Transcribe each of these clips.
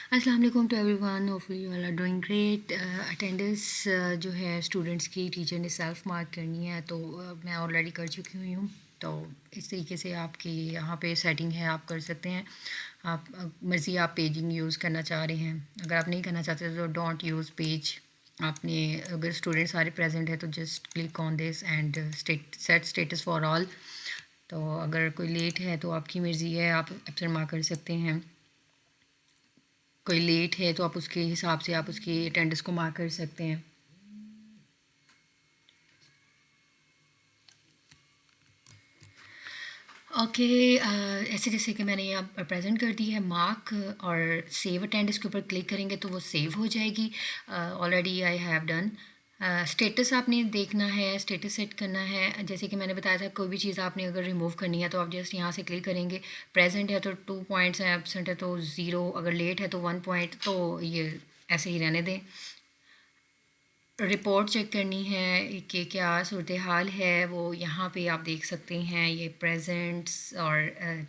अस्सलाम वालेकुम to everyone, hopefully you all are doing great. Attendance जो है स्टूडेंट्स की टीचर ने सेल्फ मार्क करनी है, तो मैं ऑलरेडी कर चुकी हुई हूँ। तो इस तरीके से आपकी यहाँ पे सेटिंग है, आप कर सकते हैं। आप मर्ज़ी आप पेजिंग यूज़ करना चाह रहे हैं, अगर आप नहीं करना चाहते तो डोंट यूज़ पेज। आपने अगर स्टूडेंट सारे प्रेजेंट है तो just click on this and set status for all. तो अगर कोई लेट है तो आपकी मर्ज़ी है, आप एब्सेंट मार्क कर सकते हैं। कोई लेट है तो आप उसके हिसाब से आप उसकी अटेंडेंस को मार्क कर सकते हैं। ओके, ऐसे जैसे कि मैंने यहाँ प्रेजेंट कर दी है मार्क, और सेव अटेंडेंस के ऊपर क्लिक करेंगे तो वो सेव हो जाएगी। Already I have done. Status आपने देखना है, स्टेटस सेट करना है। जैसे कि मैंने बताया था, कोई भी चीज़ आपने अगर रिमूव करनी है तो आप जस्ट यहाँ से क्लिक करेंगे। प्रेजेंट है तो 2 पॉइंट्स हैं, एब्सेंट है तो 0, अगर लेट है तो 1 पॉइंट, तो ये ऐसे ही रहने दें। रिपोर्ट चेक करनी है कि क्या सूरत हाल है, वो यहाँ पे आप देख सकते हैं। ये प्रेजेंट्स और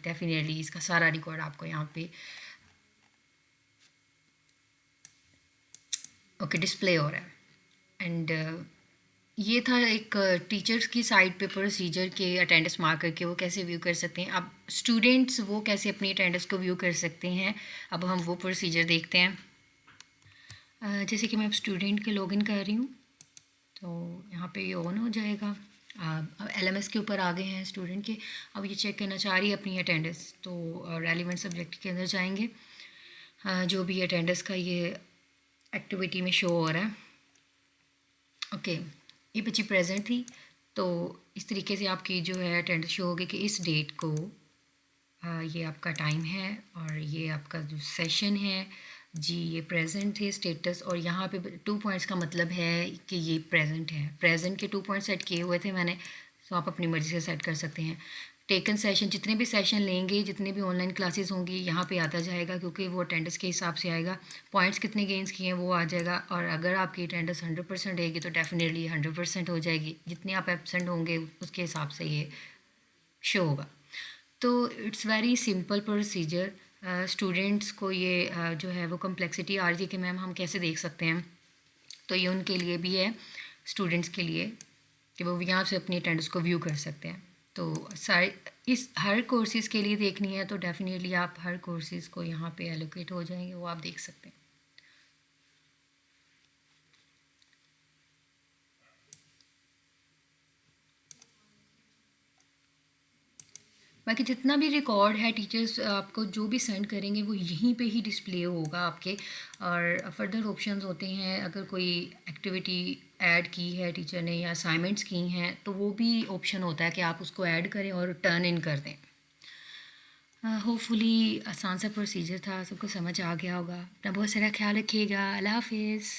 डेफिनेटली इसका सारा रिकॉर्ड आपको यहाँ पे ओके डिस्प्ले हो रहा है। एंड ये था एक टीचर्स की साइड पे प्रोसीजर के अटेंडेंस मार्क करके वो कैसे व्यू कर सकते हैं। अब स्टूडेंट्स वो कैसे अपनी अटेंडेंस को व्यू कर सकते हैं, अब हम वो प्रोसीजर देखते हैं। जैसे कि मैं अब स्टूडेंट के लॉगिन कर रही हूँ, तो यहाँ पे ये ऑन हो जाएगा। अब एलएमएस के ऊपर आ गए हैं स्टूडेंट के। अब ये चेक करना चाह रही है अपनी अटेंडेंस, तो रेलिवेंट सब्जेक्ट के अंदर जाएंगे। जो भी अटेंडेंस का ये एक्टिविटी में शो हो रहा है। ओके, ये बच्ची प्रेजेंट थी, तो इस तरीके से आपकी जो है अटेंडेंस शो होगी कि इस डेट को ये आपका टाइम है और ये आपका जो सेशन है जी, ये प्रेजेंट है स्टेटस। और यहाँ पे 2 पॉइंट्स का मतलब है कि ये प्रेजेंट है। प्रेजेंट के 2 पॉइंट सेट किए हुए थे मैंने, तो आप अपनी मर्ज़ी से सेट कर सकते हैं। टेकन सेशन, जितने भी सेशन लेंगे, जितने भी ऑनलाइन क्लासेस होंगी, यहाँ पे आता जाएगा, क्योंकि वो अटेंडेंस के हिसाब से आएगा। पॉइंट्स कितने गेंस किए हैं वो आ जाएगा। और अगर आपकी अटेंडेंस 100% रहेगी तो डेफिनेटली 100% हो जाएगी। जितने आप एब्सेंट होंगे उसके हिसाब से ये शो होगा। तो it's very simple procedure. Students को ये जो है वो कम्प्लेक्सिटी आ रही थी कि मैम हम कैसे देख सकते हैं, तो ये उनके लिए भी है, स्टूडेंट्स के लिए, कि वो यहाँ से अपनी अटेंडेंस को व्यू कर सकते हैं। तो सारे इस हर कोर्सेज़ के लिए देखनी है तो डेफिनेटली आप हर कोर्सेज़ को यहाँ पे एलोकेट हो जाएंगे, वो आप देख सकते हैं। बाकी जितना भी रिकॉर्ड है, टीचर्स आपको जो भी सेंड करेंगे वो यहीं पे ही डिस्प्ले होगा आपके। और फर्दर ऑप्शंस होते हैं, अगर कोई एक्टिविटी ऐड की है टीचर ने या असाइनमेंट्स की हैं तो वो भी ऑप्शन होता है कि आप उसको ऐड करें और टर्न इन कर दें। होपफुली आसान सा प्रोसीजर था, सबको समझ आ गया होगा। अपना बहुत सारा ख्याल रखिएगा। अल्लाह हाफिज़।